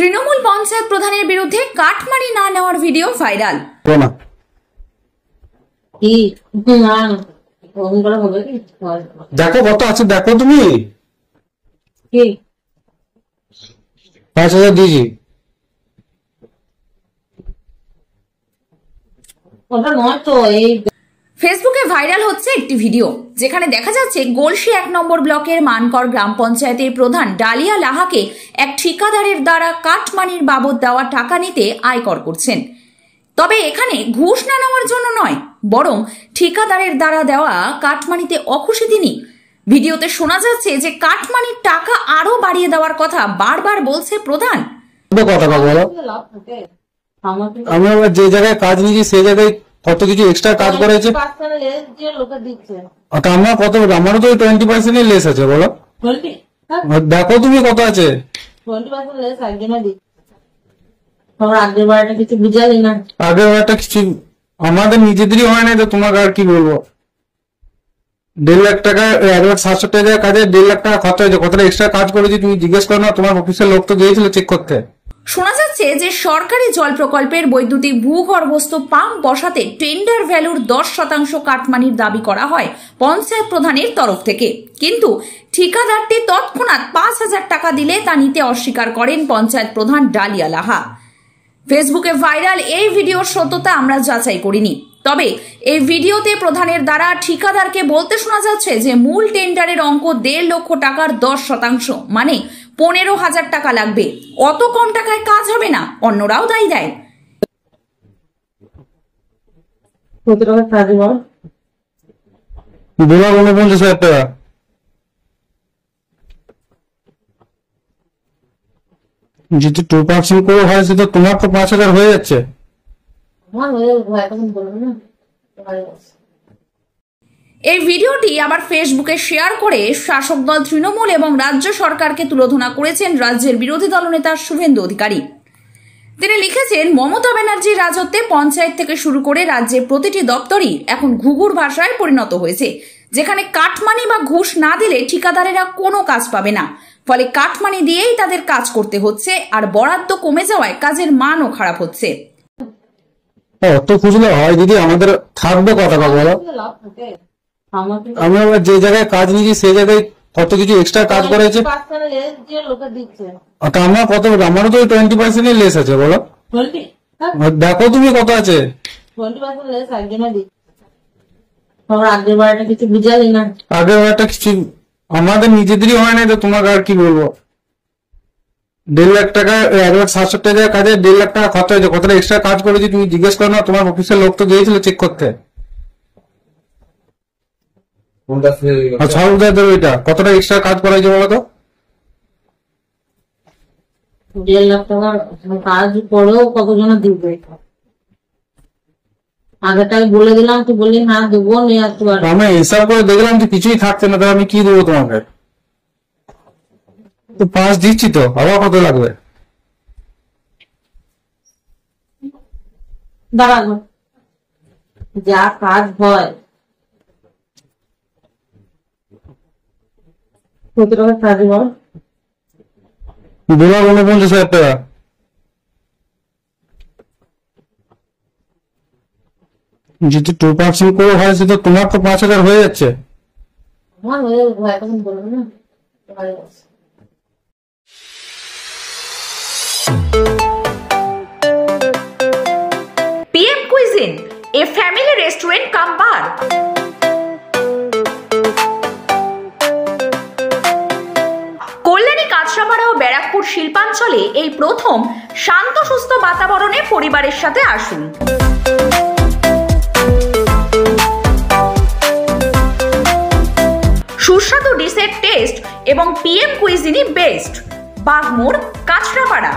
তৃণমূল পঞ্চায়েত প্রধানের বিরুদ্ধে কাটমানি না নেওয়ার ভিডিও ভাইরাল। দেখো কত আছে, দেখো তুমি 5,000 দিয়েছি। ফেসবুকে ভাইরাল হচ্ছে একটি ভিডিও, যেখানে দেখা যাচ্ছে গলসি 1 নম্বর ব্লকের মানকর গ্রাম পঞ্চায়েতের প্রধান ডালিয়া লাহাকে এক ঠিকাদারের দ্বারা কাটমানির বাবদ দেওয়া টাকা নিতে আয়কর করছেন। তবে এখানে ঘুষ না নেওয়ার জন্য নয়, বরং ঠিকাদারের দ্বারা দেওয়া কাটমানিতে অখুশি তিনি। ভিডিওতে শোনা যাচ্ছে যে কাটমানির টাকা আরো বাড়িয়ে দেওয়ার কথা বারবার বলছে প্রধান। আমি আবার যে জায়গায় কাজ নিয়েছি সেই জায়গায় কত কিছু এক্সট্রা কাজ করেছে, আমার কত, আমারও তো 20% লেস আছে। বলো, দেখো তুমি কত আছে। আগের বারটা কিছু আমাদের নিজেদেরই হয় না, তো তোমাকে আর কি বলবো। 1.5 লাখ টাকা, 1,700,000 টাকা কাজে 1.5 লাখ টাকা খরচ হয়েছে। কতটা এক্সট্রা কাজ করেছি তুমি জিজ্ঞেস করো না, তোমার অফিসের লোক তো গিয়েছিল চেক করতে। শোনা যাচ্ছে যে সরকারি জল প্রকল্পের বৈদ্যুতিক ভূগর্ভস্থ পাম্প বসাতে টেন্ডার ভ্যালুর 10% কাটমানির দাবি করা হয় পঞ্চায়েত প্রধানের তরফ থেকে, কিন্তু ঠিকাদারটি তৎক্ষণাৎ 5,000 টাকা দিলে তা নিতে অস্বীকার করেন পঞ্চায়েত প্রধান ডালিয়া লাহা। ফেসবুকে ভাইরাল এই ভিডিওর সত্যতা আমরা যাচাই করিনি, তবে এই ভিডিওতে প্রধানের দ্বারা ঠিকাদারকে বলতে শোনা যাচ্ছে যে মূল টেন্ডারের অঙ্ক 1.5 লক্ষ টাকার 10%, মানে 15,000 টাকা লাগবে। অত কম টাকায় কাজ হবে না, অন্যরাও দায়ী দেয়। যেহেতু 2% করে হয়, সেটা তোমার তো 5,000 হয়ে যাচ্ছে। এই ভিডিওটি আবার ফেসবুকে শেয়ার করে শাসক দল তৃণমূল এবং রাজ্য সরকারকে তুলোধনা করেছেন রাজ্যের বিরোধী দলনেতা শুভেন্দু অধিকারী। তিনি লিখেছেন, মমতা ব্যানার্জির রাজত্বে পঞ্চায়েত থেকে শুরু করে রাজ্যের প্রতিটি দপ্তরই এখন ঘুঘুর ভাষায় পরিণত হয়েছে, যেখানে কাটমানি বা ঘুষ না দিলে ঠিকাদারেরা কোনো কাজ পাবে না। ফলে কাটমানি দিয়েই তাদের কাজ করতে হচ্ছে, আর বরাদ্দ কমে যাওয়ায় কাজের মানও খারাপ হচ্ছে। অত খুঁজলে হয় দিদি, আমাদের থাকবে কথা বলো। আমি আবার যে জায়গায় কাজ নিয়েছি সেই জায়গায় কত কিছু এক্সট্রা কাজ করেছে, আমার কত, আমারও তো 20% লেস আছে। বলো, দেখো তুমি কত আছে। আগের বারটা কিছু আমাদের নিজেদেরই হয় না, তো তোমাকে আর কি বলবো। 1.5 লাখ টাকা, 1,700,000 টাকা কাজে 1.5 লাখ টাকা খরচ হয়েছে। কতটা এক্সট্রা কাজ করেছি তুমি জিজ্ঞেস করো না, তোমার অফিসের লোক তো গিয়েছিল চেক করতে। কতটা এক্সট্রা কাজ করা হয়েছে বলো তো। 1.5 লাখ টাকার কাজ করেও কতজন দিবে? আগেটাই বলে দিলাম, তুই বললি না দেবো, নিয়ে আসতে পারবো। আমি হিসাব করে দেখলাম যে কিছুই থাকছে না, তাহলে আমি কি দেবো তোমাকে? তো 5 দিচ্ছি, তো আবার কত লাগবে? দাঁড়ানো, যা কাজ হয় কত টাকা কাজ হয়? 2,49,000 টাকা। যেহেতু 2% করে হয়, সেটা তোমার তো 5,000 হয়ে যাচ্ছে। PM Cuisine, a family restaurant cum bar. Kalyani, Kanchrapara ও ব্যারাকপুর শিল্পাঞ্চলে এই প্রথম শান্ত সুস্থ বাতাবরণে পরিবারের সাথে আসুন। সুস্বাদু ডিশের টেস্ট এবং PM কুইজিনই বেস্ট। বাগমোড়, কাঁচরাপাড়া।